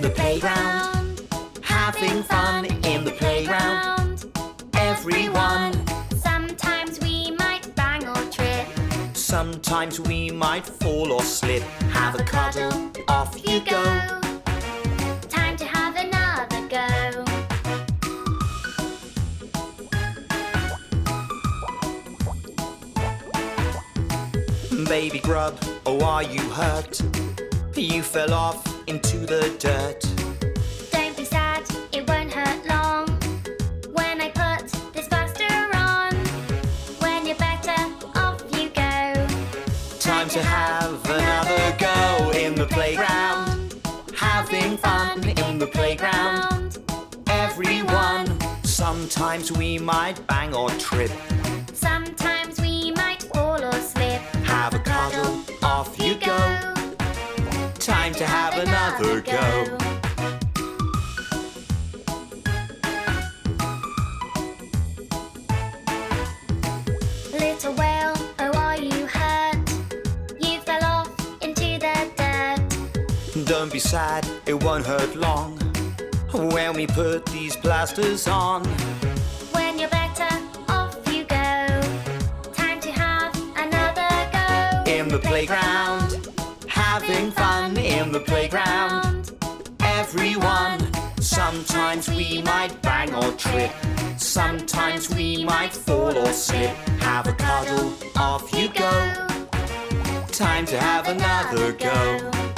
in the playground, having fun in the playground. Everyone. Sometimes we might bang or trip. Sometimes we might fall or slip. Have a cuddle, off you go. Time to have another go. Baby grub, oh are you hurt? You fell off into the dirt. Don't be sad, it won't hurt long when I put this plaster on. When you're better, off you go. Time to have another go in the playground, having fun in the playground. Everyone. Sometimes we might bang or trip. Sometimes we might fall or slip. Have a cuddle, off you go. Time to have another go. Little whale, oh are you hurt? You fell off into the dirt. Don't be sad, it won't hurt long when we put these plasters on. When you're better, off you go. Time to have another go. In the playground, having fun in the playground. Everyone. Sometimes we might bang or trip. Sometimes we might fall or slip. Have a cuddle, off you go. Time to have another go.